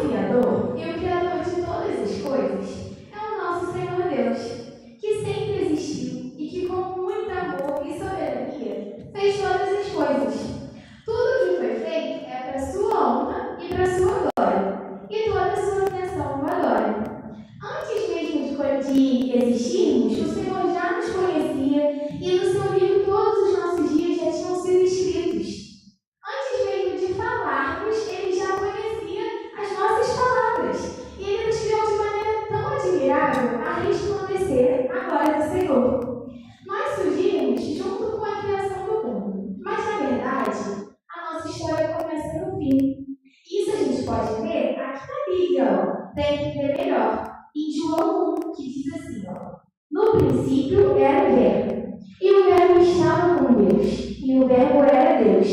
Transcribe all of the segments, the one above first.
Criador e o Criador de todas as coisas é o nosso Senhor Deus, que sempre existiu e que, com muito amor e soberania, fez todas as coisas. Tudo o que foi feito é para sua honra e para sua glória, e toda a sua criação o adora. Antes mesmo de existirmos, o Senhor já nos conhecia e no seu livro todos os nossos dias já tinham sido escritos. Antes mesmo de falarmos, Ele já conhecia as nossas palavras e Ele nos criou de maneira tão admirável a resplandecer a glória do Senhor. Nós surgimos junto com a criação do mundo, mas na verdade a nossa história começa no fim. Isso a gente pode ver aqui na Bíblia, tem que ver melhor. Em João 1, que diz assim, no princípio era o Verbo, e o Verbo estava com Deus, e o Verbo era Deus.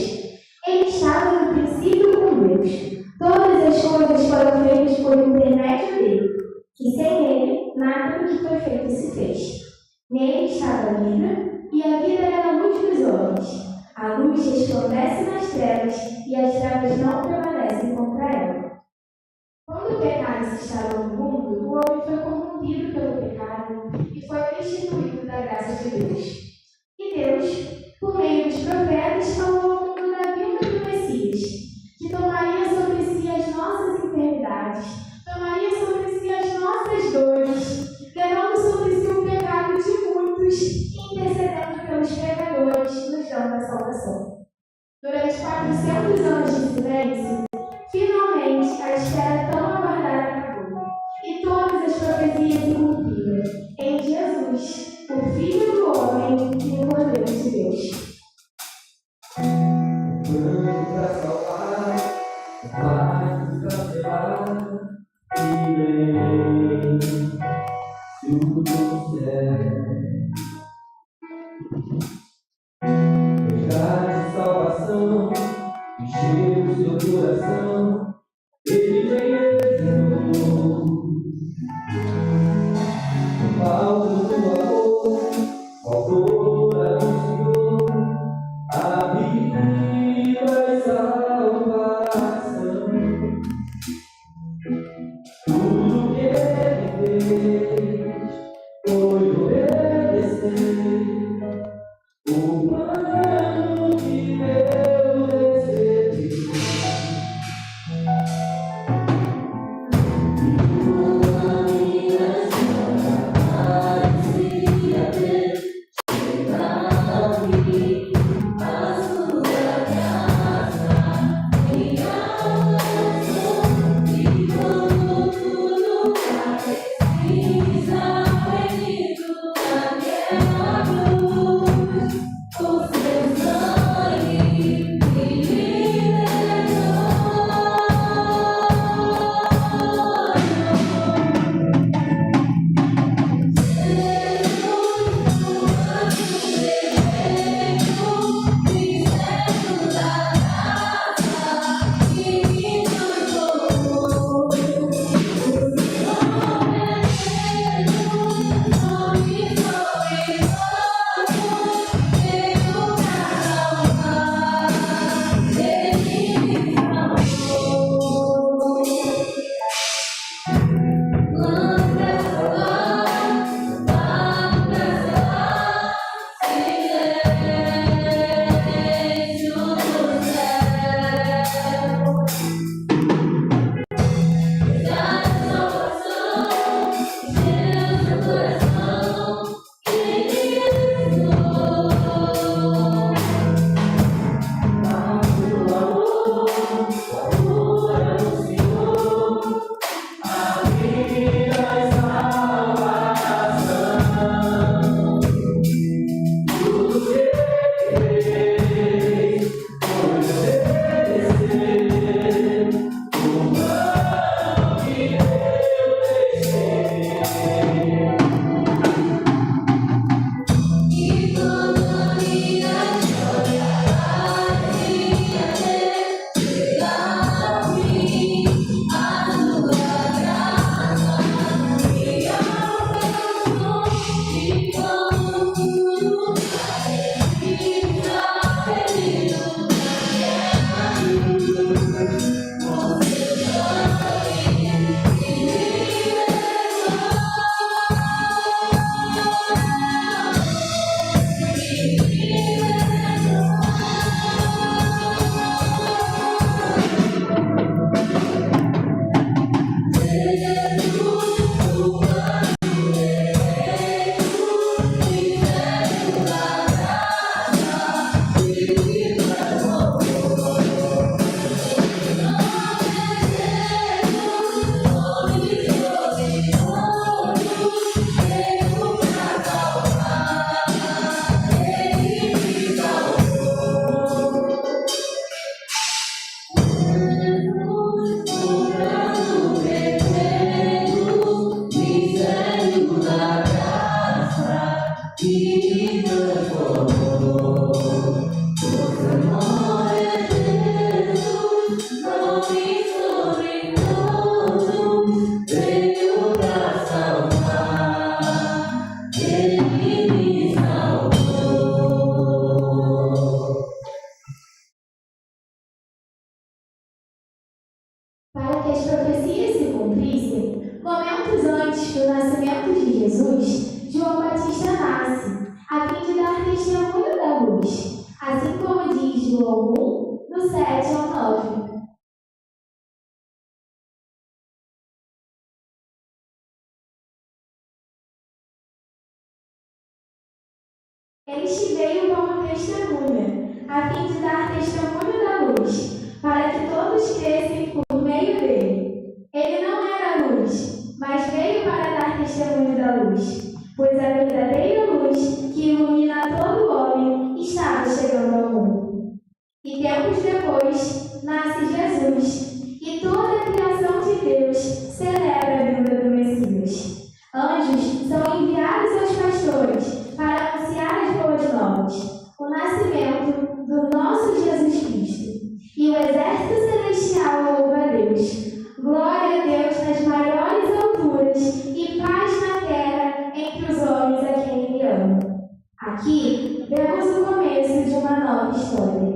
Ele estava no princípio com Deus. Todas as coisas foram feitas por intermédio dele, e sem ele, nada do que foi feito se fez. Nele estava a vida, e a vida era a luz dos homens. A luz resplandece nas trevas, e as trevas não prevalecem contra ela. Quando o pecado se instalou no mundo, o homem foi corrompido pelo pecado e foi destituído da graça de Deus. E Deus, por meio dos profetas, falou ao mundo da vinda do Messias, que tomaria sobre si as nossas enfermidades, tomaria sobre si as nossas dores, levando sobre si o pecado de muitos e intercedendo pelos pecadores, nos dando a salvação. Durante 400 anos de silêncio, finalmente a espera tão aguardada acabou, e todas as profecias se cumpriram em Jesus, o Filho do Homem e o Cordeiro de Deus. Plano para salvar, plano para levar, e vem tudo certo. Verdade e salvação, encher o seu coração, Ele venceu. No alto do amor, autor anunciou a vida e salvação. Tudo que Ele fez foi obedecer o plano que Deus recebeu. O nascimento de Jesus, João Batista nasce, a fim de dar testemunho da luz, assim como diz João 1, do 7 ao 9. Este veio como testemunha, a fim de dar testemunho da luz, para que todos crescem por meio dele. Ele não era luz, mas veio para dar testemunho da luz, pois a verdadeira luz, que ilumina todo homem, estava chegando ao mundo. E tempos depois, nasce Jesus, e toda a criação de Deus celebra a vinda do Messias. Anjos são enviados aos pastores para anunciar as boas novas, o nascimento do nosso Jesus Cristo. E o exército celestial louva a Deus. Glória a Deus nas maiores alturas e paz na terra entre os homens a quem Ele ama. Aqui vemos o começo de uma nova história.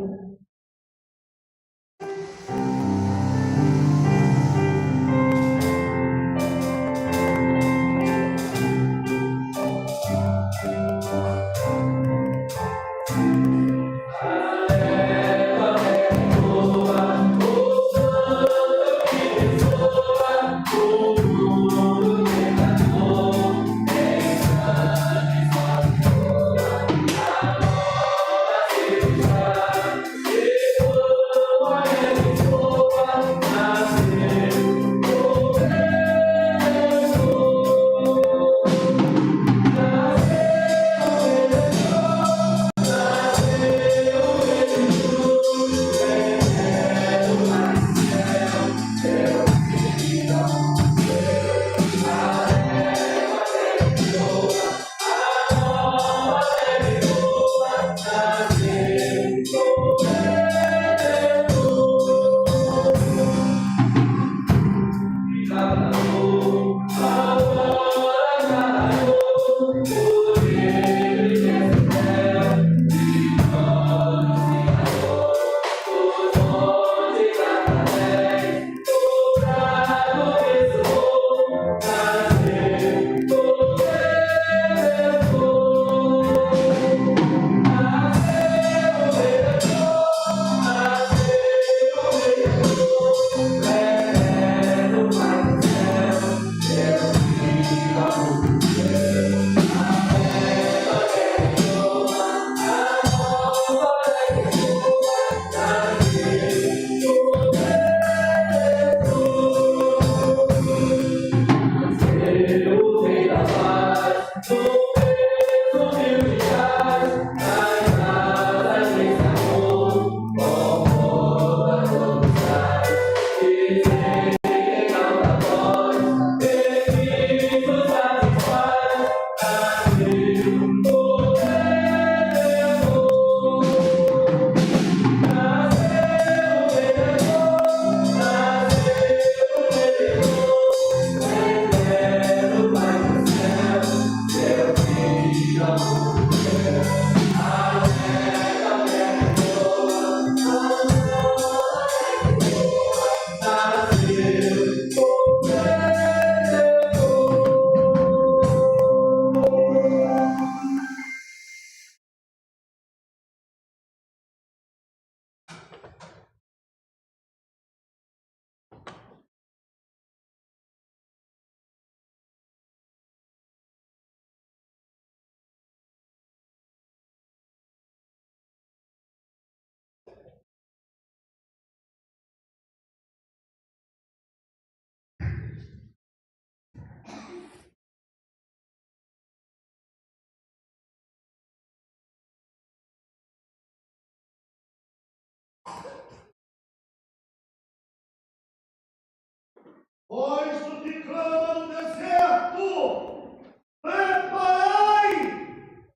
Pois o que clama no deserto, preparai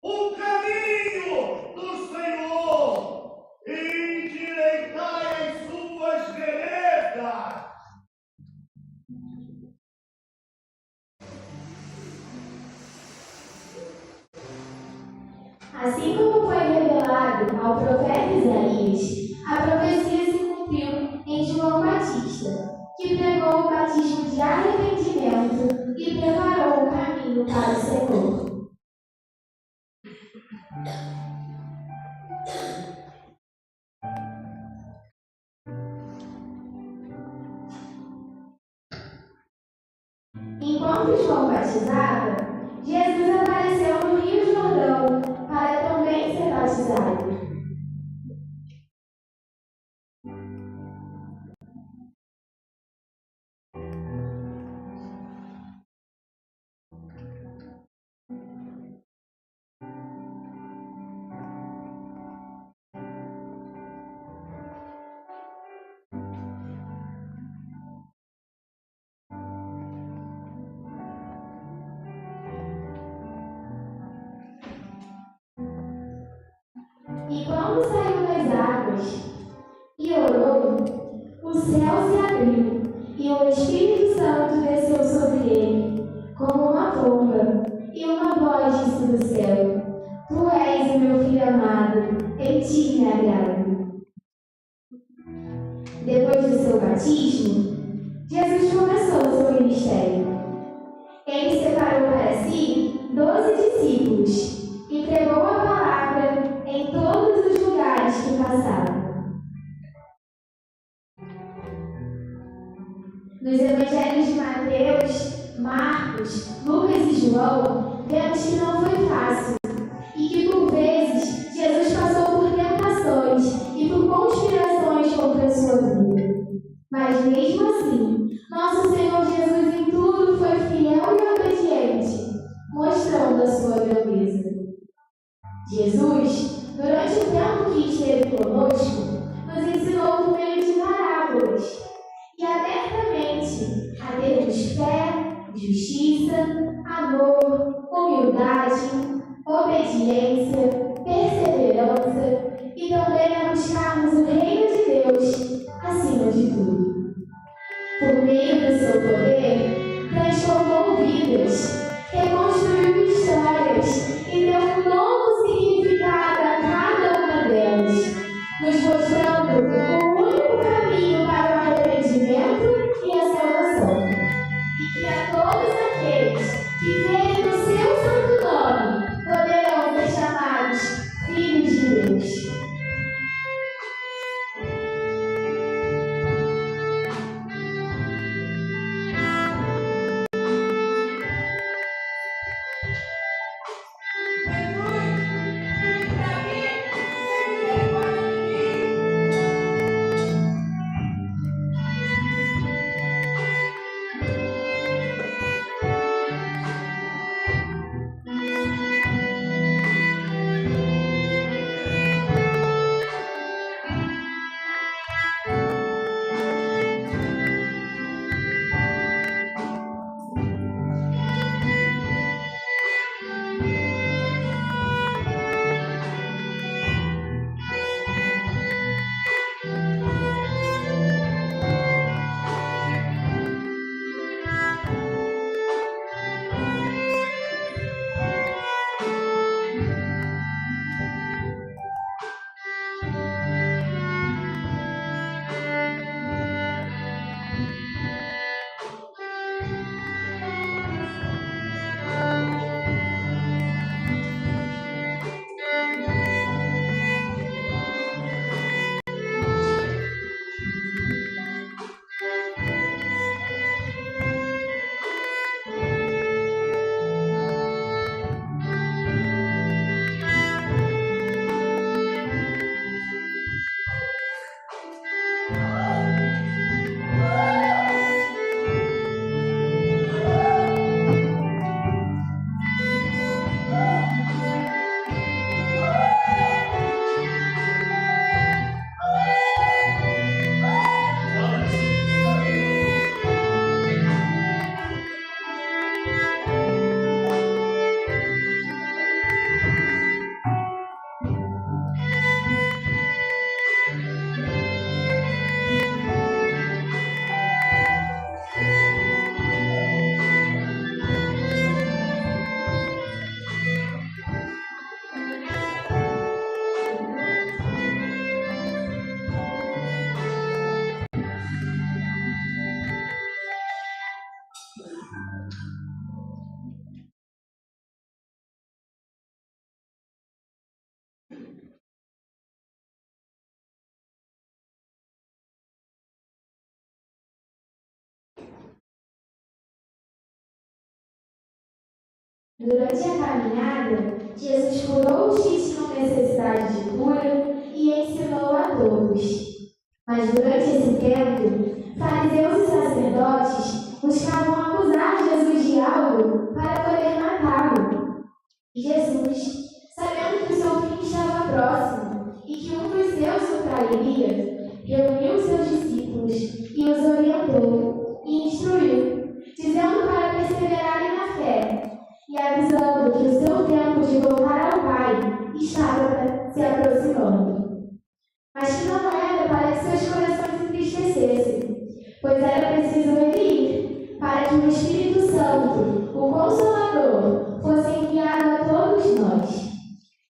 o caminho do Senhor e endireitai as suas veredas. Assim como foi revelado ao profeta Isaías, a profecia se cumpriu em João Batista, que pregou o batismo de arrependimento e preparou o enquanto João batizava, Jesus apareceu no Rio Jordão para também ser batizado. E quando saiu das águas e orou, o céu se abriu e o Espírito Santo desceu sobre ele, como uma pomba, e uma voz disse do céu: Tu és o meu filho amado, em ti me agrado. Depois do seu batismo, Jesus começou o seu ministério. Ele separou para si 12 discípulos e pregou a palavra em todos os lugares que passava. Nos evangelhos de Mateus, Marcos, Lucas e João, vemos que não foi fácil e que, por vezes, Jesus passou por tentações e por conspirações contra a sua vida. Mas, mesmo assim, nosso Senhor Jesus em tudo foi fiel e obediente, mostrando a sua grandeza. Jesus, durante o tempo que esteve conosco, nos ensinou por meio de parábolas e abertamente a termos fé, justiça, amor, humildade, obediência, perseverança e também a buscarmos o reino de Deus acima de tudo. Por meio do seu poder, transformou vidas, reconstruiu histórias e deu um novo significado a cada uma delas, nos mostrando o único caminho para o arrependimento e a salvação. E que a todos aqueles que creem no seu santo nome poderão ser chamados filhos de Durante a caminhada, Jesus curou os que tinham necessidade de cura e ensinou a todos. Mas durante esse tempo, fariseus e sacerdotes buscavam acusar Jesus de algo para poder matá-lo. Jesus, sabendo que o seu fim estava próximo e que um dos seus o trairia, reuniu seus discípulos e os orientou e instruiu, dizendo para perseverarem na fé e avisando que o seu tempo de voltar ao Pai estava se aproximando. Mas que não era para que seus corações se entristecessem, pois era preciso ele ir, para que o Espírito Santo, o Consolador, fosse enviado a todos nós,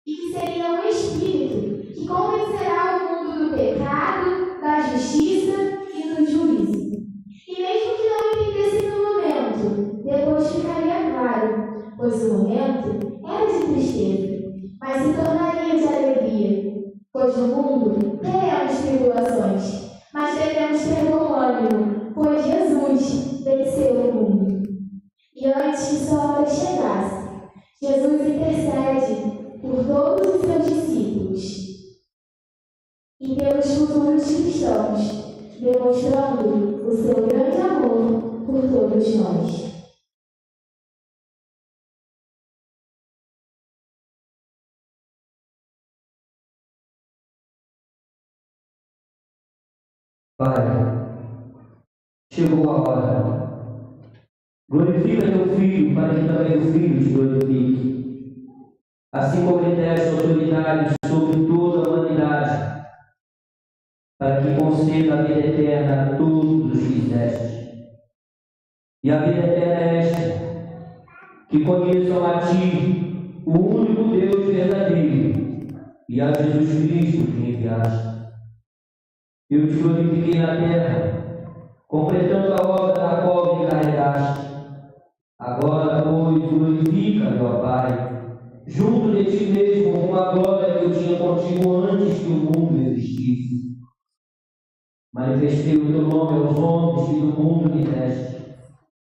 e que seria um Espírito que convencerá o mundo do pecado, da justiça e do juízo. E mesmo que não entendesse no momento, depois ficaria claro, pois o momento era de tristeza, mas se tornaria de alegria. Pois no mundo teremos tribulações, mas devemos ter bom ânimo, pois Jesus venceu o mundo. E antes que sua hora chegasse, Jesus intercede por todos os seus discípulos e pelos futuros cristãos, demonstrando o seu grande amor por todos nós. Pai, chegou a hora. Glorifica teu Filho, para que também o Filho te glorifique. Assim como ele deste autoridade sobre toda a humanidade, para que conceda a vida eterna a todos os que deste. E a vida eterna é esta, que conheçam a Ti, o único Deus verdadeiro, e a Jesus Cristo que enviaste. Eu te glorifiquei na terra, completando a obra da qual me encarregaste. Agora, pois, glorifica-me, ó Pai, junto de Ti mesmo, com a glória que eu tinha contigo antes que o mundo existisse. Manifestei o Teu nome aos homens que do mundo me deste.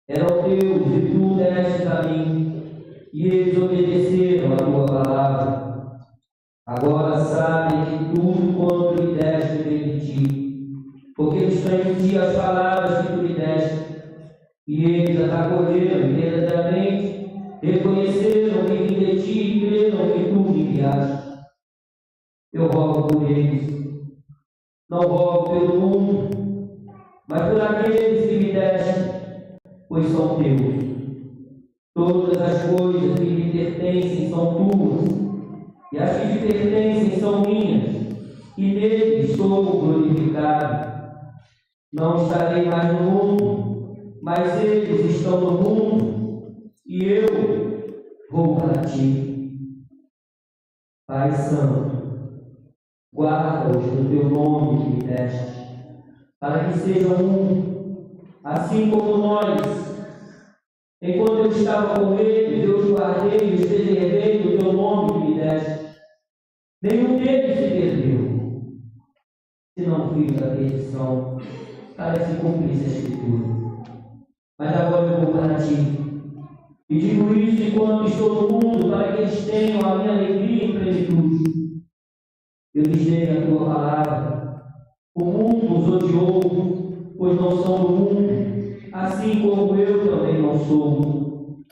Eram Teus e Tu deste a mim, e eles obedeceram a Tua palavra. Agora sabem que tudo quanto lhe deste vem de Ti, porque eles transmiti as palavras que Tu lhe deste, e eles as acolheram verdadeiramente, reconheceram que vim de Ti e creram que Tu me enviaste. Eu rogo por eles, não rogo pelo mundo, mas por aqueles que me deste, pois são Teus. Todas as coisas que me pertencem são Tuas, e as que te pertencem são minhas, e nele estou glorificado. Não estarei mais no mundo, mas eles estão no mundo, e eu vou para Ti. Pai Santo, guarda-os no Teu nome que me deste, para que sejam um, assim como nós. Enquanto eu estava com eles, eu os guardei e os preservei do Teu nome que me deste. Nenhum deles se perdeu, se não fiz a perdição, para que se cumprisse a Escritura. Mas agora eu vou para Ti, e digo isso enquanto estou no mundo, para que eles tenham a minha alegria em plenitude. Eu lhes dei a Tua palavra, o mundo os odiou, pois não são do mundo, assim como eu também não sou.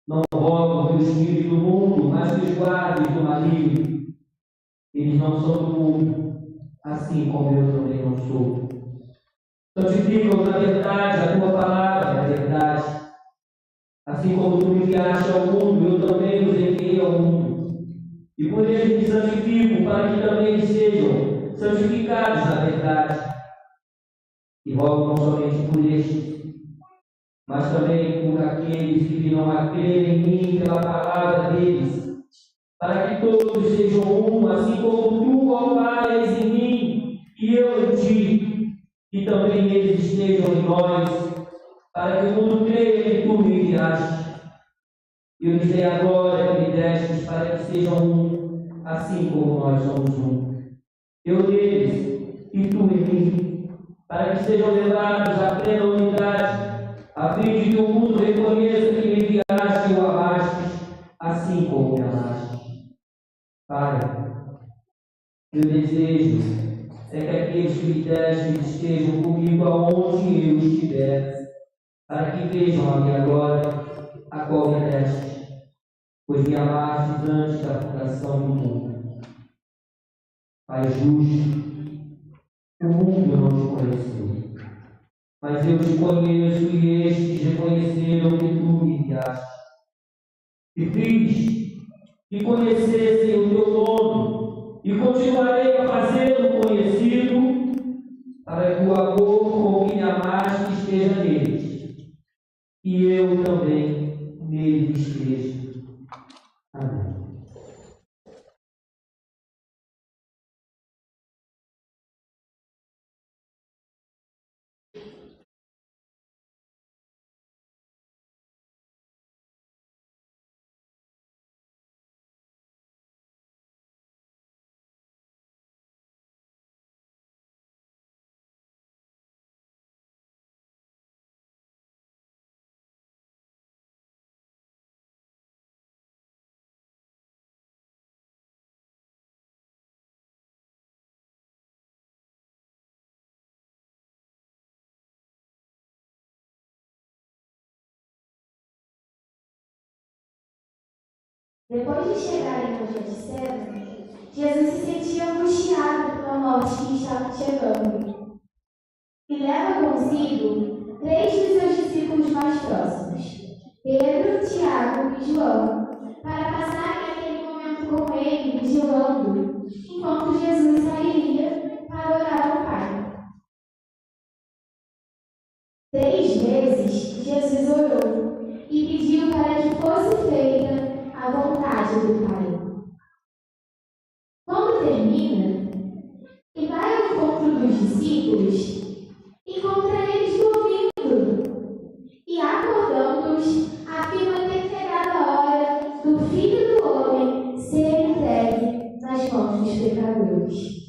Não rogo que os tire do mundo, mas que os guardes do maligno. Eles não são do mundo, assim como eu também não sou. Santifica-os na verdade, a Tua palavra é a verdade. Assim como Tu me enviaste ao mundo, eu também os enviei ao mundo. E por eles me santifico, para que também eles sejam santificados na verdade. E rogo não somente por estes, mas também por aqueles que virão a crer em mim pela palavra deles, para que todos sejam um, assim como Tu, ó Pai, és em mim, e eu em Ti, e também eles estejam em nós, para que o mundo creia que Tu me enviaste. Eu lhes dei a glória que me destes, para que sejam um, assim como nós somos um. Eu neles e Tu em mim, para que sejam levados à plena unidade, a fim de que o mundo reconheça que me enviaste e o amaste, assim como me amaste. Pai, meu desejo é que aqueles que me deste estejam comigo aonde eu estiver, para que vejam a minha glória, a qual me deste, pois me amastes antes da fundação do mundo. Pai justo, o mundo não te conheceu, mas eu te conheço e estes reconheceram que tu me enviaste. E fiz que conhecessem o teu nome, e continuarei a fazê-lo conhecido, para que o amor com que me amaste esteja neles, e eu também neles esteja. Amém. Depois de chegarem ao Getsemane, Jesus se sentia angustiado pela morte que estava chegando e leva consigo 3 dos seus discípulos mais próximos, Pedro, Tiago e João, para passarem aquele momento com ele, vigilando, enquanto Jesus sairia para orar ao Pai. 3 vezes Jesus orou e pediu para que fosse feita a vontade do Pai. Quando termina e vai ao encontro dos discípulos, encontra eles dormindo e, acordando-os, afirma ter chegado a hora do Filho do Homem ser entregue nas mãos dos pecadores.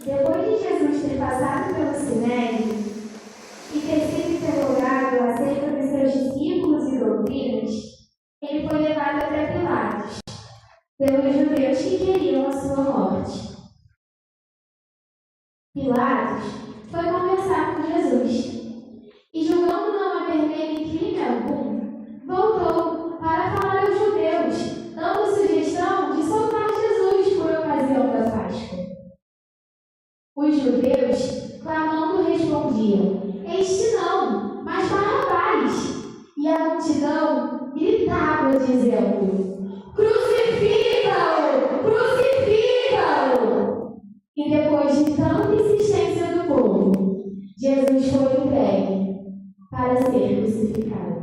Depois de Jesus ter passado pelo Sinédrio e ter sido interrogado acerca dos seus discípulos e doutrinas, ele foi levado até Pilatos, pelos judeus que queriam a sua morte. Pilatos foi conversar com Jesus e, julgando não haver nele crime algum, voltou para falar aos judeus, dando sugestão de soltar Jesus por ocasião da Páscoa. Os judeus, clamando, respondiam: "Este não, mas Barrabás." E a multidão gritava dizendo: crucifica-o! Crucifica-o! E depois de tanta insistência do povo, Jesus foi entregue para ser crucificado.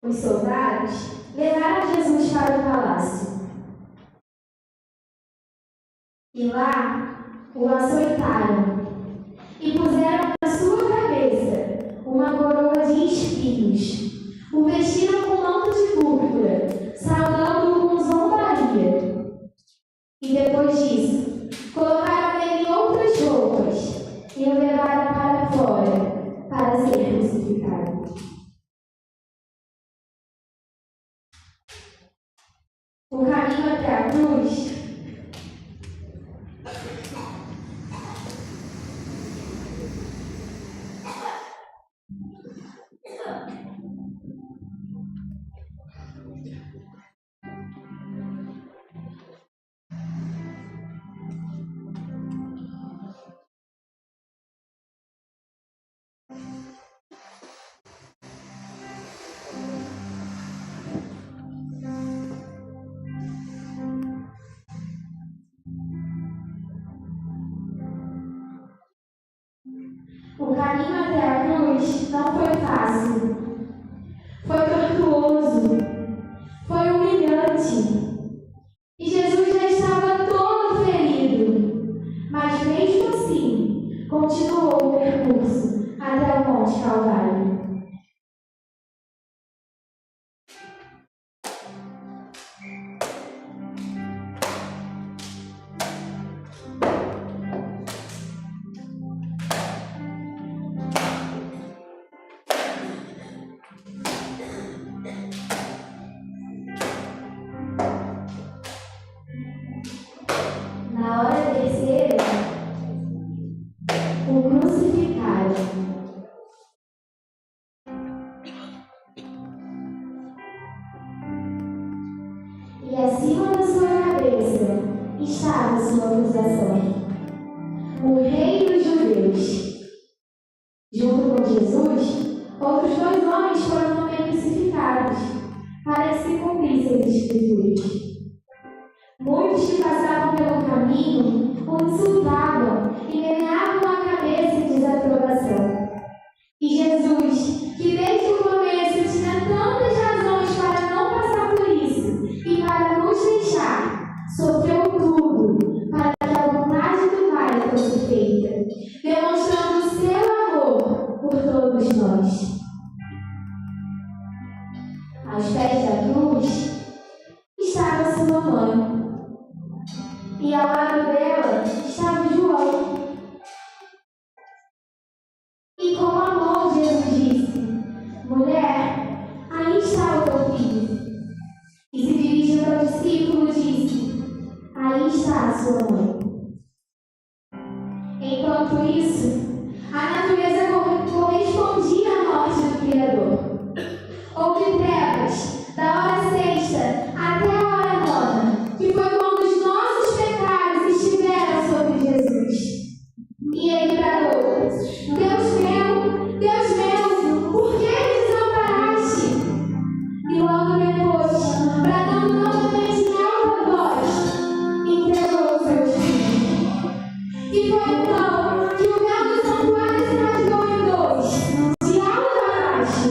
Os soldados levaram Jesus para o palácio. E lá o açoitaram e puseram na sua cabeça uma coroa de espinhos. O vestiram com manto de púrpura, saudando-o com zombaria. E depois disso, colocaram nele outras roupas e o levaram para fora para ser crucificado. O caminho até a cruz até a cruz não foi fácil. Foi tortuoso. Foi humilhante. E Jesus já estava todo ferido. Mas mesmo assim, continuou o percurso até o Monte Calvário. Na hora terceira, o crucificaram. E acima da sua cabeça estava sua acusação: o Rei dos Judeus. Junto com Jesus, outros 2 homens foram também crucificados, para que se cumprissem as Escrituras. Muitos que passavam pelo caminho o insultavam e meneavam a cabeça em desaprovação. E Jesus, que desde o começo tinha tantas razões para não passar por isso e para nos deixar, sofreu tudo para que a vontade do Pai fosse feita, demonstrando o seu amor por todos nós. Aos pés da cruz estava sua mãe. E ao lado dela estava João. E com amor Jesus disse: mulher, aí está o teu filho. E se dirigindo ao discípulo disse: aí está a sua mãe. Enquanto isso, a natureza correspondia à morte do Criador. Houve trevas da hora sexta até a hora nona, que foi quando os nossos pecados estiveram sobre Jesus. E ele bradou: Deus meu, por que me desamparaste? E logo depois, bradando novamente em alta voz, entregou o seu filho. E foi então que o véu do santuário se rasgou em 2, de alto a baixo.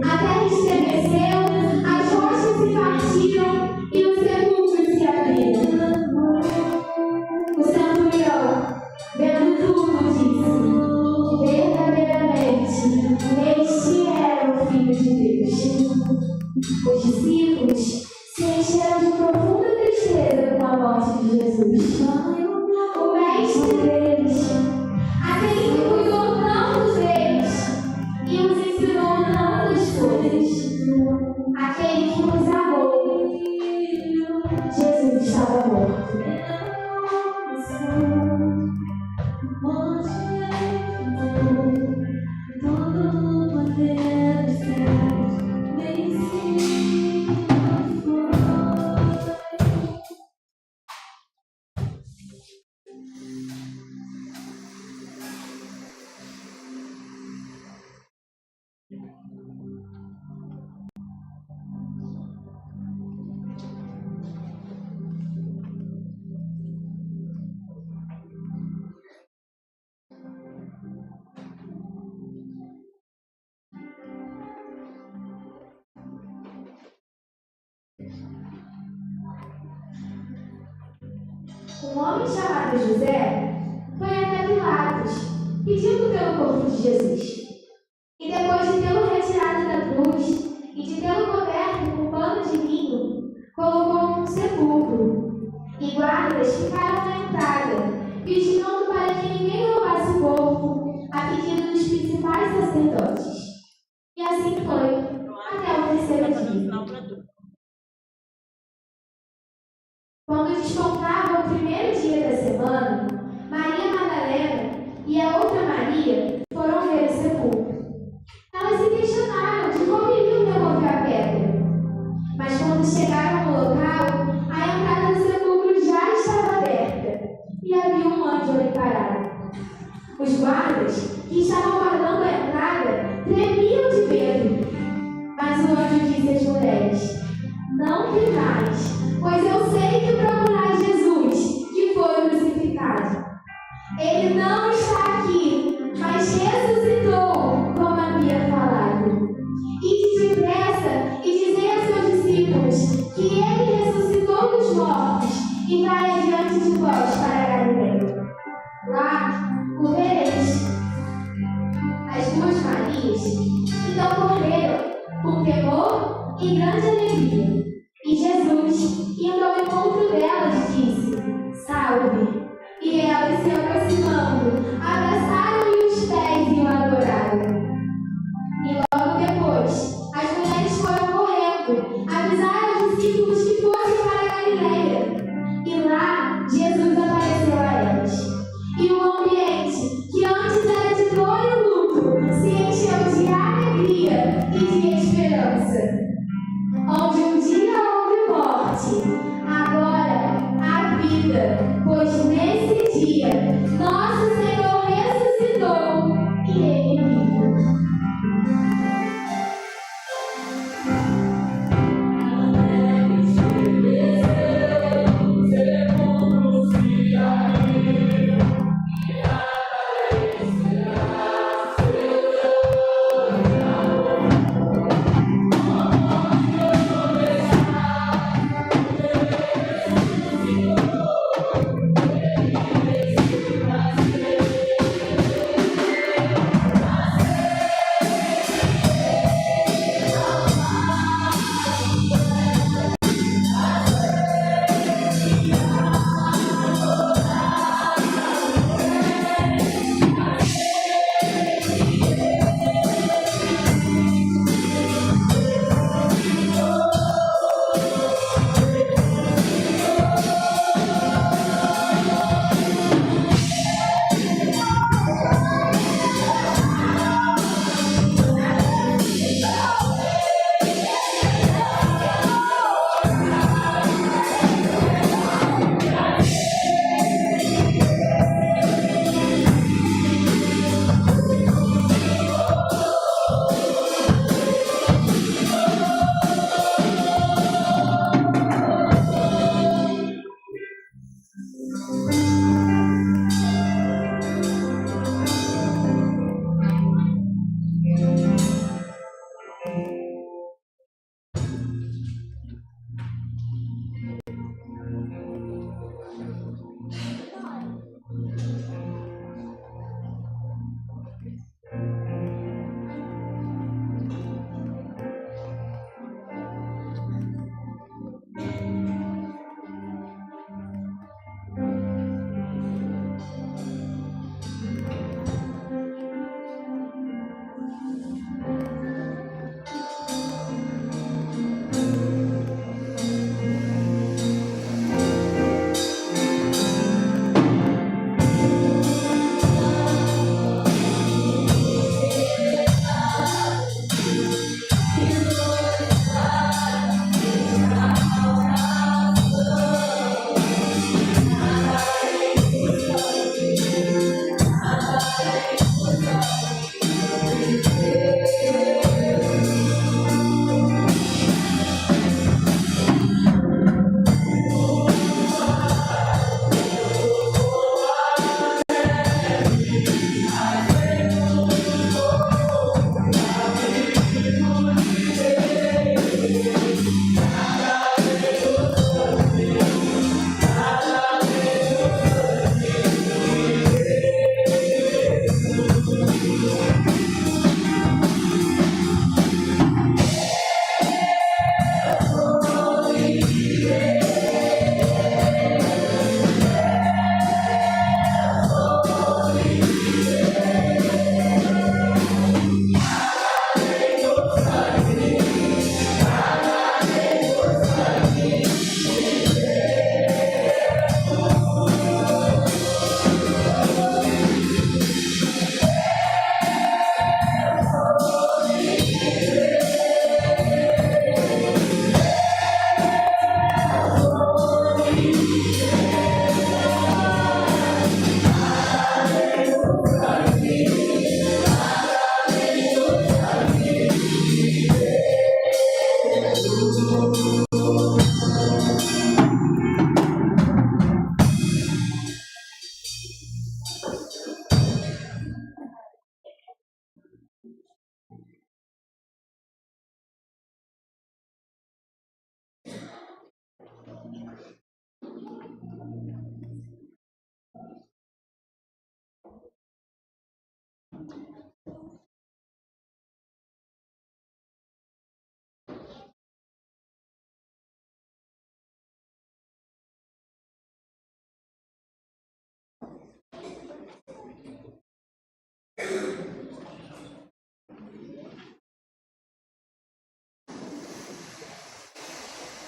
A terra estremeceu, as rochas se partiram e os sepulcros se abriram. O centurião, vendo tudo, disse: verdadeiramente, este era o Filho de Deus. Os discípulos se encheram de profunda tristeza com a morte de Jesus. O mestre deles, aquele que cuidou tanto deles e os ensinou tantas coisas, aquele que nos amou, Jesus estava morto. Um homem chamado José foi até Pilatos, pedindo pelo corpo de Jesus. E depois de tê-lo retirado da cruz e de tê-lo coberto com um pano de linho, colocou num sepulcro. E guardas ficaram na entrada, vigiando para que ninguém roubasse o corpo, a pedido dos principais sacerdotes. E assim foi, até o terceiro dia. Quando despontava o primeiro dia da semana, Maria Madalena e a outra Maria foram ver o sepulcro. Elas se questionaram de como iriam remover a pedra. Mas quando chegaram no local, a entrada do sepulcro já estava aberta e havia um anjo ali parado. Os guardas, que estavam guardando a entrada, tremiam de medo. Mas o anjo disse às mulheres: não temais, pois eu sei que procurais Jesus, que foi crucificado. Ele não está aqui, mas ressuscitou, como havia falado. E depressa, e dizei a seus discípulos que ele ressuscitou dos mortos e vai adiante de vós para a Galileia. Lá o vereis. As duas Marias então correram com temor e grande alegria. E Jesus, indo ao encontro delas, disse: salve! E elas, se aproximando, abraçaram-lhe os pés e o adoraram. E logo depois, as mulheres foram correndo, avisar aos discípulos que fossem para a Galileia. E lá, Jesus apareceu a elas. E o ambiente, que antes era de dor e luto, se encheu de alegria e de esperança. Onde um dia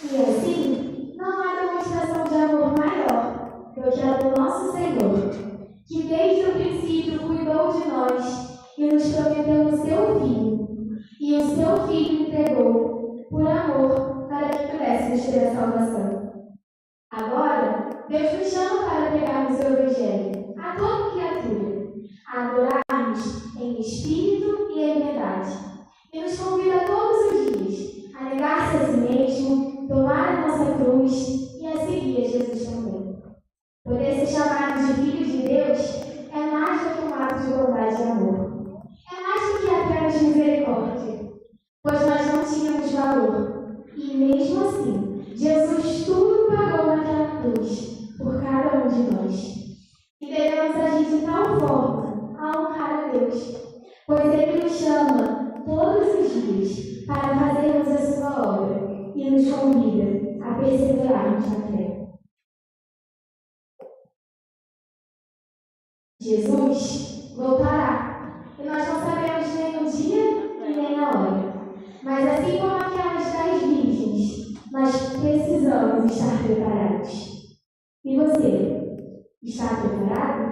E assim, não há demonstração de amor maior do que a do nosso Senhor, que desde o princípio cuidou de nós e nos prometeu o seu Filho, e o seu Filho entregou por amor para que pudéssemos ter a salvação. Agora, Deus nos chama para pregarmos o Evangelho a toda criatura, a adorarmos em espírito e em verdade, e nos convida todos os dias a negar-se a si mesmo, tomar a nossa cruz e a seguir a Jesus também. Poder ser chamado de filhos de Deus é mais do que um ato de bondade e amor. É mais do que apenas misericórdia, pois nós não tínhamos valor. E mesmo assim, Jesus tudo pagou naquela cruz por cada um de nós. E devemos agir de tal forma a honrar a Deus, pois Ele nos chama todos os dias para fazermos a sua obra e nos convida a perseverarmos na fé. Jesus voltará, e nós não sabemos nem o dia e nem a hora. Mas assim como aquelas 10 virgens, nós precisamos estar preparados. E você, está preparado?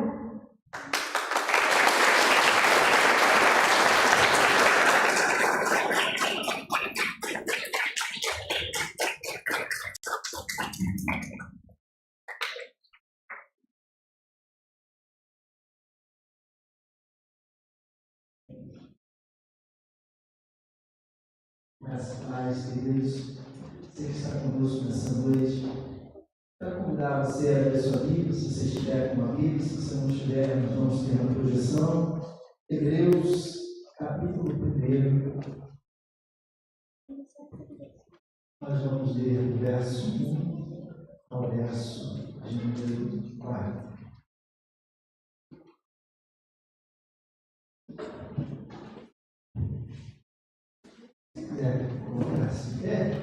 Graças a Deus, queridos, você que está conosco nessa noite. Quero convidar você a ler a sua Bíblia, se você estiver com uma Bíblia, se você não estiver, nós vamos ter uma projeção. Hebreus, capítulo 1. Nós vamos ler do verso 1 ao verso de número 4. Se quiser colocar-se em pé,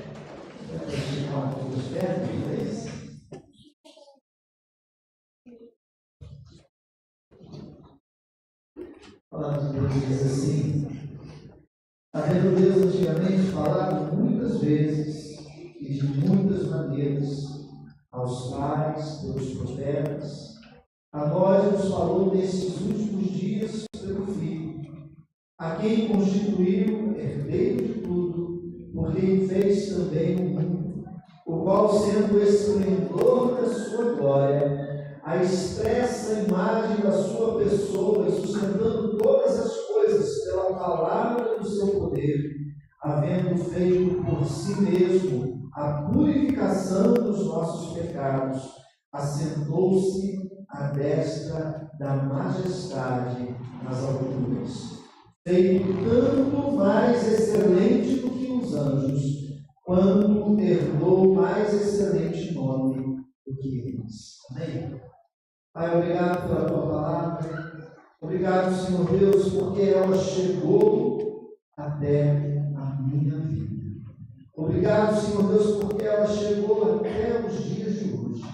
para esticar um pouco os pés, talvez. A palavra de Deus diz assim: havendo Deus antigamente falado muitas vezes e de muitas maneiras aos pais, pelos profetas, a nós nos falou nesses últimos dias pelo Filho, a quem constituiu herdeiro de tudo, por quem fez também o mundo, o qual, sendo o esplendor da sua glória, a expressa imagem da sua pessoa, e sustentando todas as coisas pela palavra do seu poder, havendo feito por si mesmo a purificação dos nossos pecados, assentou-se à destra da majestade nas alturas, feito tanto mais excelente do que os anjos, quando herdou mais excelente nome do que eles. Amém? Pai, obrigado pela tua palavra. Obrigado, Senhor Deus, porque ela chegou até a minha vida. Obrigado, Senhor Deus, porque ela chegou até os dias de hoje.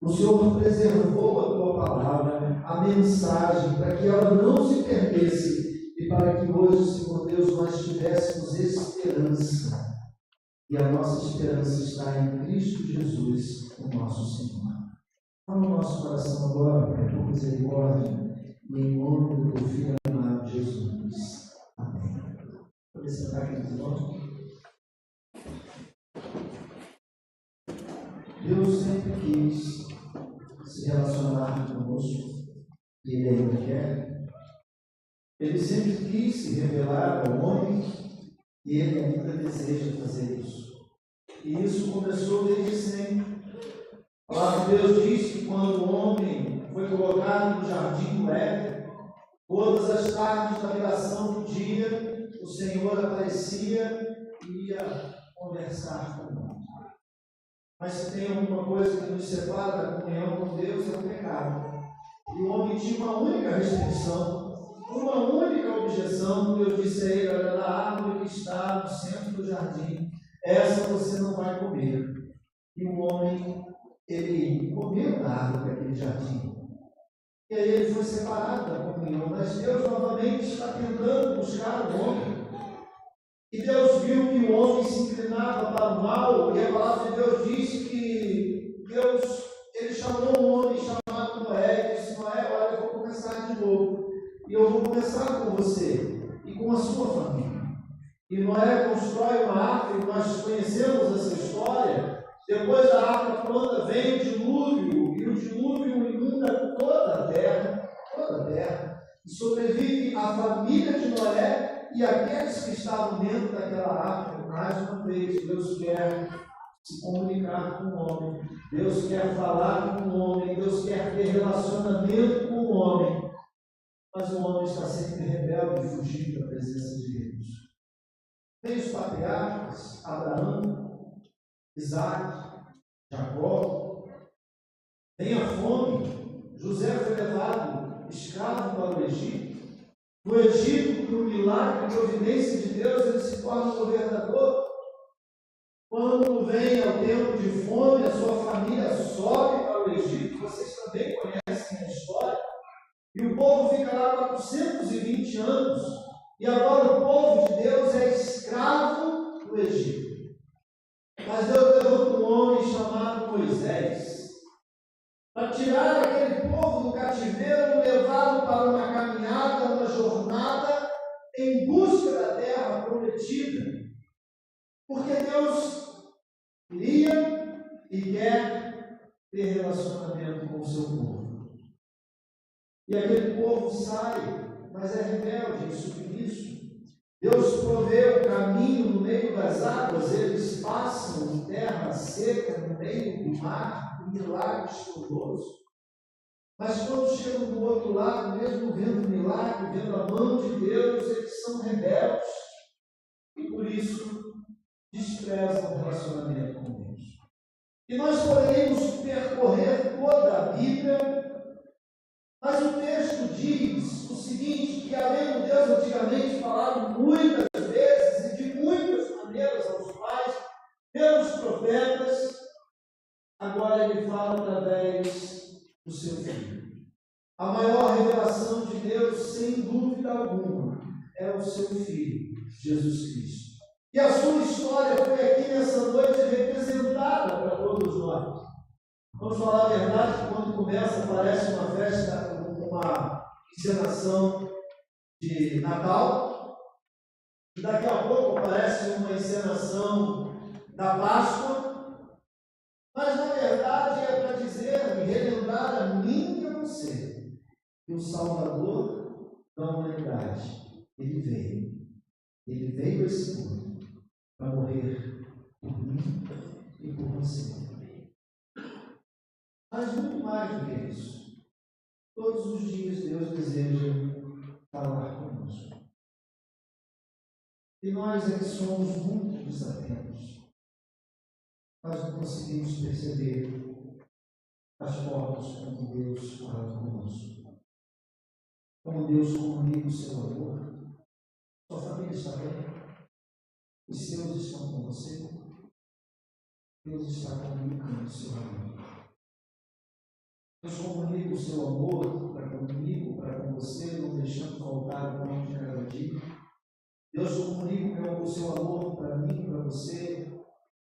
O Senhor preservou a tua palavra, a mensagem, para que ela não se perdesse e para que hoje, Senhor Deus, nós tivéssemos esperança. E a nossa esperança está em Cristo Jesus, o nosso Senhor. Fala o nosso coração agora, Pai, por misericórdia, e em nome do Filho amado Jesus. Amém. Vou sentar aqui de novo. Deus sempre quis se relacionar conosco, e Ele ainda quer. Ele sempre quis se revelar ao homem, e Ele ainda deseja fazer isso. E isso começou desde sempre. A palavra de Deus diz que quando o homem foi colocado no jardim do Éden, todas as tardes da viração do dia, o Senhor aparecia e ia conversar com o homem. Mas se tem alguma coisa que nos separa da comunhão com Deus, é o pecado. E o homem tinha uma única restrição, uma única objeção. Deus disse a ele: olha, da árvore que está no centro do jardim, essa você não vai comer. E o homem, ele comeu da árvore daquele jardim. E aí ele foi separado da comunhão. Mas Deus novamente está tentando buscar o homem. E Deus viu viu que o homem se inclinava para o mal, e a palavra de Deus diz que ele chamou um homem chamado Noé, e disse: Noé, olha, eu vou começar de novo, e eu vou começar com você e com a sua família. E Noé constrói uma arca, e nós conhecemos essa história. Depois da arca pronta vem o dilúvio, e o dilúvio inunda toda a terra, e sobrevive a família de Noé e aqueles que estavam dentro daquela arca. Mais uma vez, Deus quer se comunicar com o homem, Deus quer falar com o homem, Deus quer ter relacionamento com o homem, mas o homem está sempre rebelde e fugindo da presença de Deus. Tem os patriarcas, Abraão, Isaac, Jacó. Tem a fome. José foi levado escravo para o Egito. No Egito, por um milagre e providência de Deus, ele se torna governador. Quando vem ao tempo de fome, a sua família sobe para o Egito. Vocês também conhecem a história. E o povo fica lá 420 anos. E agora o povo de Deus é escravo do Egito. Mas Deus levanta um homem chamado Moisés para tirar aquele povo do cativeiro, levá-lo para uma caminhada, uma jornada em busca da terra prometida. Porque Deus queria e quer ter relacionamento com o seu povo. E aquele povo sai, mas é rebelde e submisso. Deus provê o caminho no meio das águas, eles passam em terra seca, no meio do mar, um milagre escandaloso. Mas quando chegam do outro lado, mesmo vendo o milagre, vendo a mão de Deus, eles são rebeldes. E por isso desprezam o relacionamento com Deus. E nós poderíamos percorrer toda a Bíblia, mas o texto diz o seguinte, que além do Deus antigamente falado muitas vezes e de muitas maneiras aos pais, pelos profetas, agora ele fala através do seu Filho. A maior revelação de Deus, sem dúvida alguma, é o seu Filho, Jesus Cristo. E a sua história foi aqui nessa noite representada para todos nós. Vamos falar a verdade, quando começa, parece uma festa, uma encenação de Natal, e daqui a pouco aparece uma encenação da Páscoa, mas na verdade é para dizer e relembrar a mim e a você que o Salvador da humanidade, ele veio a esse mundo para morrer por mim e por você. Mas muito mais do que isso, todos os dias Deus deseja falar conosco. E nós é que somos muito desatentos. Nós não conseguimos perceber as formas como Deus fala conosco. Como Deus comunica o seu amor. Sua família está bem? Os seus estão com você? Deus está comunicando o seu amor. Deus comunica o seu amor para comigo, para com você, não deixando faltar o pão de cada dia. Deus comunica o seu amor para mim, para você,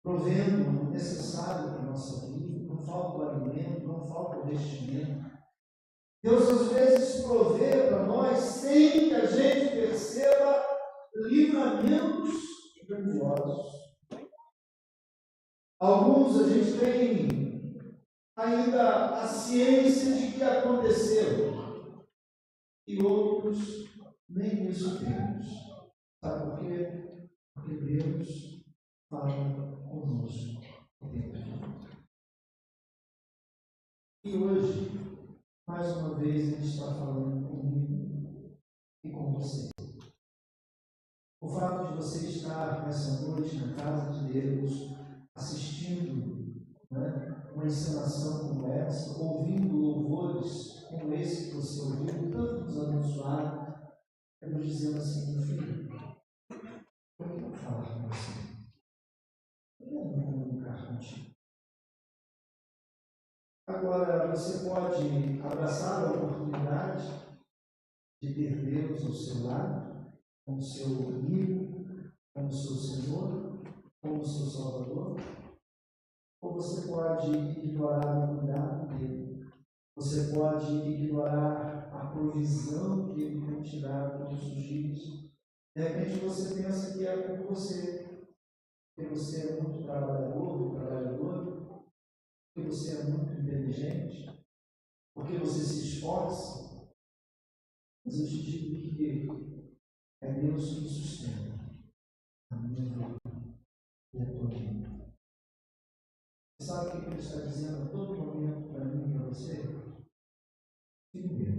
provendo o necessário para a nossa vida. Não falta o alimento, não falta o vestimento. Deus às vezes provê para nós, sem que a gente perceba, livramentos grandiosos. Alguns a gente tem ainda a ciência de que aconteceu, e outros nem isso temos. Sabe por quê? Porque Deus fala conosco o tempo todo. E hoje, mais uma vez, Ele está falando comigo e com você. O fato de você estar nessa noite na casa de Deus, assistindo uma encenação como essa, ouvindo louvores como esse que você ouviu, tanto nos abençoaram, é nos dizendo assim: meu filho, por que eu vou falar com você? Por que eu vou comunicar contigo? Agora, você pode abraçar a oportunidade de ter Deus ao seu lado, como seu amigo, como seu Senhor. pode ignorar o cuidado dele. Você pode ignorar a provisão que ele tem te dado todos os dias. De repente você pensa que é por você, porque você é muito trabalhador, porque você é muito inteligente, porque você se esforça. Mas eu te digo que é Deus que sustenta a minha vida e a tua vida. Sabe o que ele está dizendo a todo momento para mim e para você? Filho meu,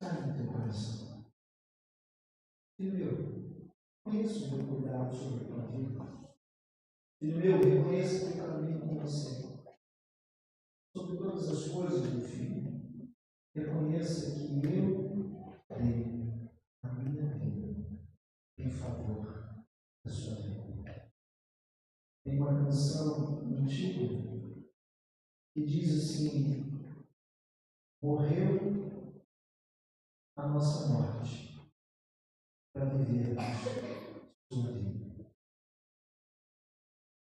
sai no teu coração. Filho meu, conheça o meu cuidado sobre a tua vida. Filho meu, reconheça que eu caminho com você. Sobre todas as coisas, meu filho, reconheça que eu dei a minha vida em favor da sua vida. Tem uma canção antiga que diz assim: morreu a nossa morte para viver sua vida.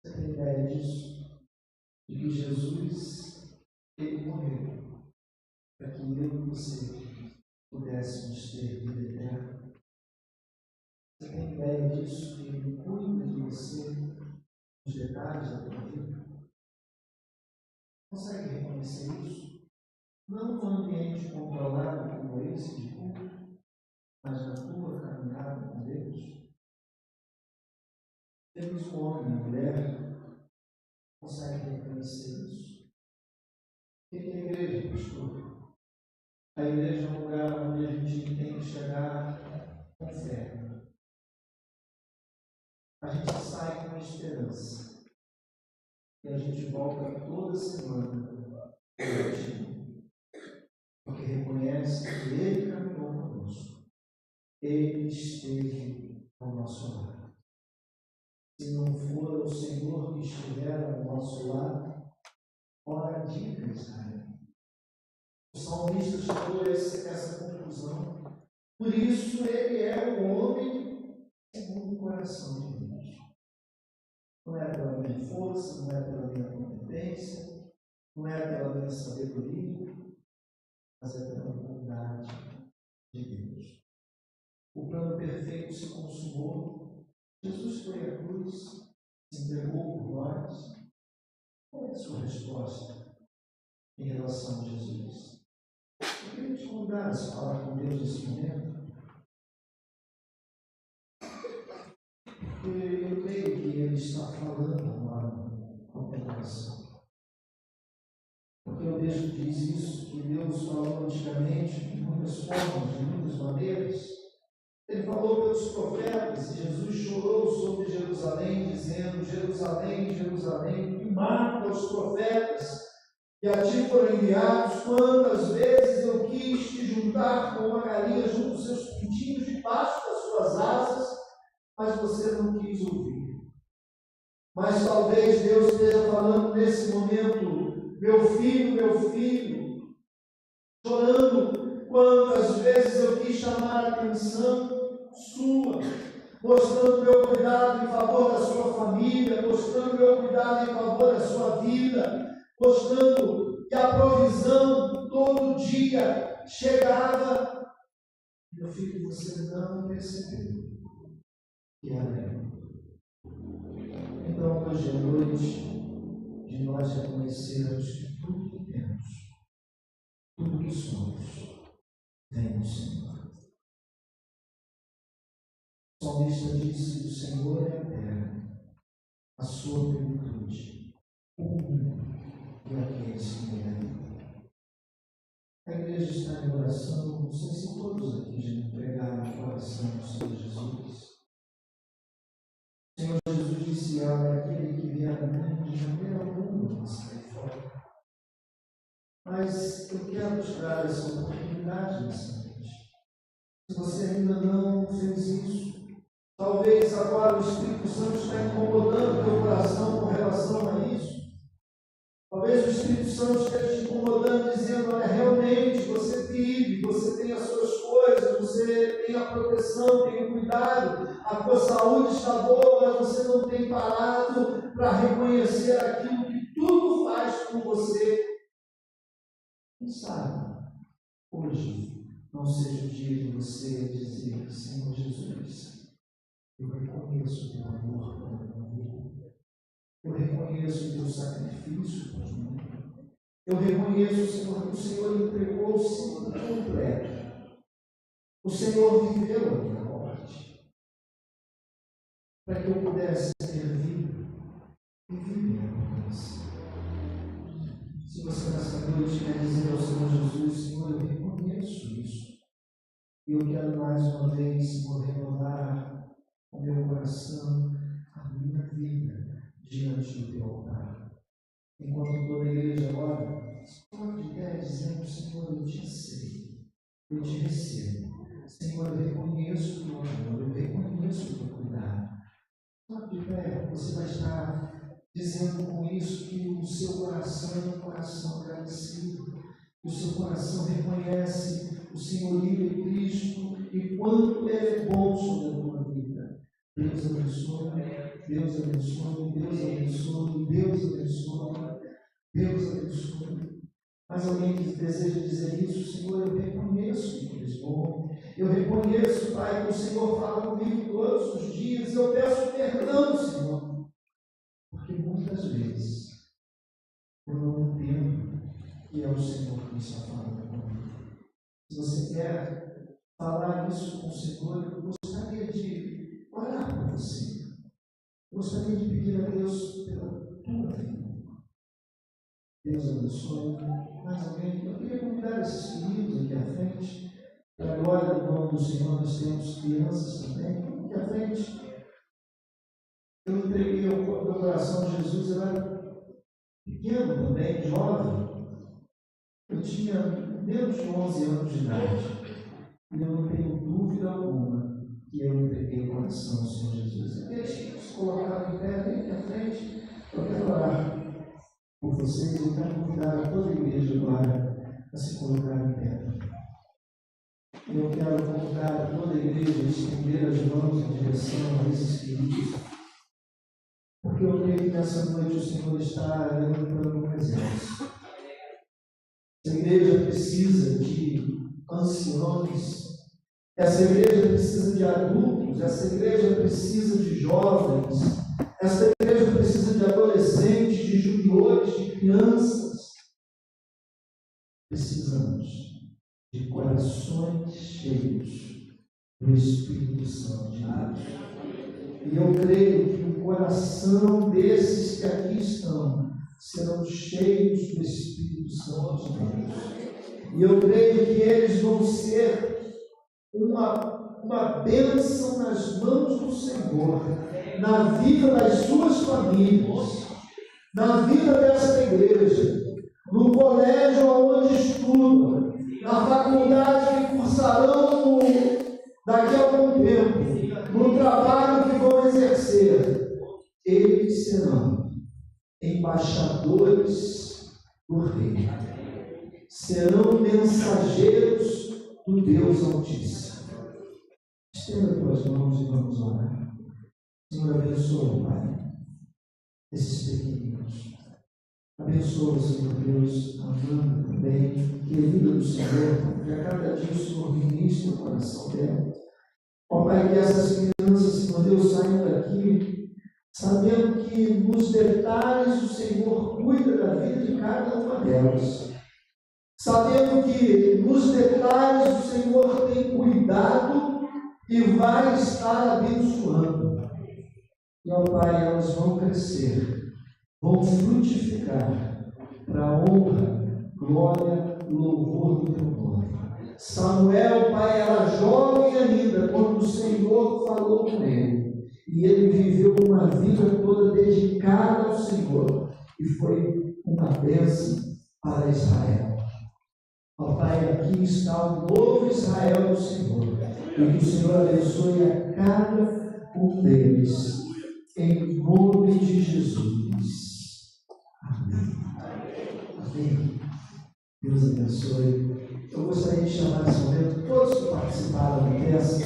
Você tem ideia disso? De que Jesus, ele morreu para que eu e você pudéssemos ter vida eterna. Você tem ideia disso? Que ele cuida de você, os detalhes da tua vida? Consegue reconhecer isso? Não num ambiente controlado como esse de culto, mas na tua caminhada com Deus. Temos um homem e mulher, consegue reconhecer isso? O que é a igreja, pastor? A igreja é um lugar onde a gente tem que chegar com fé. A gente sai com esperança. E a gente volta toda semana porque reconhece que Ele caminhou conosco. Ele esteve ao nosso lado. Se não for o Senhor que estiver ao nosso lado, ora diga Israel. O salmista chegou a essa conclusão. Por isso ele é um homem segundo o coração de Deus. Não é pela minha força, não é pela minha competência, não é pela minha sabedoria, mas é pela bondade de Deus. O plano perfeito se consumou. Jesus foi à cruz, se entregou por nós. Qual é a sua resposta em relação a Jesus? Eu queria te convidar a falar com Deus nesse momento. Porque eu creio que Ele está falando agora com o teu coração. Porque o texto diz isso, que Deus falou antigamente de muitas formas, de muitas maneiras. Ele falou pelos profetas, e Jesus chorou sobre Jerusalém, dizendo: Jerusalém, Jerusalém, que mata os profetas que a ti foram enviados. Quantas vezes eu quis te juntar com uma galinha junto aos seus pintinhos, debaixo das suas asas, mas você não quis ouvir. Mas talvez Deus esteja falando nesse momento: meu filho, chorando. Quantas vezes eu quis chamar a atenção sua, mostrando meu cuidado em favor da sua família, mostrando meu cuidado em favor da sua vida, mostrando que a provisão todo dia chegava. Meu filho, você não percebeu que era eu. Então, hoje é noite de nós reconhecermos que tudo que temos, tudo que somos, vem do Senhor. O salmista disse: o Senhor é a terra, a sua plenitude, o mundo e aqueles que nele habitam. A igreja está em oração. Não sei se todos aqui já entregaram o coração do Senhor Jesus. O Senhor Jesus disse: aquele que vier a mim, de maneira alguma não sai fora. Mas eu quero te dar essa oportunidade nessa noite. Se você ainda não fez isso, talvez agora o Espírito Santo está incomodando o teu coração com relação a isso. Talvez o Espírito Santo esteja te incomodando, dizendo: olha, realmente você vive, você tem as suas coisas, você tem a proteção, tem o cuidado, a tua saúde está boa, mas você não tem parado para reconhecer aquilo que por você. Quem sabe, hoje, não seja o dia de você dizer: Senhor Jesus, eu reconheço o teu amor pela minha vida. Eu reconheço o teu sacrifício por mim. Eu reconheço, Senhor, que o Senhor entregou-se completo. O Senhor viveu a minha morte, para que eu pudesse ter vida e viver a abundância. Se você nessa noite quer dizer ao Senhor Jesus: Senhor, eu reconheço isso, e eu quero mais uma vez, Senhor, renovar o meu coração, a minha vida diante do teu altar. Enquanto toda a igreja ora, pode de pé dizendo: Senhor, eu te aceito, eu te recebo. Senhor, eu reconheço o teu amor, eu reconheço o teu cuidado. Pode de pé, você vai estar dizendo com isso que o seu coração é um coração agradecido, que o seu coração reconhece o senhorio de Cristo e quanto Ele é bom sobre a tua vida. Deus abençoe, Deus abençoe, Deus abençoe, Deus abençoe, Deus abençoe. Mas alguém que deseja dizer isso: Senhor, eu reconheço que Tu és bom. Eu reconheço, Pai, que o Senhor fala comigo todos os dias. Eu peço perdão, Senhor, porque muitas vezes eu não entendo que é o Senhor que está falando comigo. Se você quer falar isso com o Senhor, eu gostaria de orar por você. Eu gostaria de pedir a Deus pela tua vida. Deus abençoe. Mais alguém? Eu queria convidar esses queridos aqui à frente. Para a glória do nome do Senhor, nós temos crianças também. Aqui à frente. Eu entreguei o meu coração a Jesus. Eu era pequeno também, jovem. Eu tinha menos de 11 anos de idade. E eu não tenho dúvida alguma que eu entreguei o coração ao Senhor Jesus. Aqueles que se colocaram em pé, vem aqui à frente. Eu quero orar por vocês. Eu quero convidar toda a igreja agora a se colocar em pé. Eu quero convidar toda a igreja a estender as mãos em direção a esses queridos, porque eu creio que nessa noite o Senhor está levantando um exército. Essa igreja precisa de anciões, essa igreja precisa de adultos, essa igreja precisa de jovens, essa igreja precisa de adolescentes, de juniores, de crianças. Precisamos de corações cheios do Espírito Santo de Deus. E eu creio que o coração desses que aqui estão serão cheios do Espírito Santo de Deus. E eu creio que eles vão ser uma bênção nas mãos do Senhor, na vida das suas famílias, na vida desta igreja, no colégio onde estudam, na faculdade que cursarão daqui a algum tempo, no trabalho que vão exercer. Eles serão embaixadores do Rei, serão mensageiros do Deus Altíssimo. Estenda tuas mãos e vamos orar. Senhor, abençoa, Pai, esses pequeninos. Abençoa, Senhor Deus, a Amanda também, que a vida do Senhor, que a cada dia o Senhor ministre o coração dela. Ó Pai, que essas crianças, Senhor Deus, saiam daqui, sabendo que nos detalhes o Senhor cuida da vida de cada uma delas. Sabendo que nos detalhes o Senhor tem cuidado e vai estar abençoando. E, ó Pai, elas vão crescer, vão frutificar para a honra, glória e louvor do teu nome. Samuel, Pai, era jovem ainda quando o Senhor falou com ele. E ele viveu uma vida toda dedicada ao Senhor. E foi uma bênção para Israel. Ó Pai, aqui está o novo Israel do Senhor. E que o Senhor abençoe a cada um deles. Em nome de Jesus. Amém. Amém. Deus abençoe. Eu gostaria de chamar nesse momento todos que participaram dessa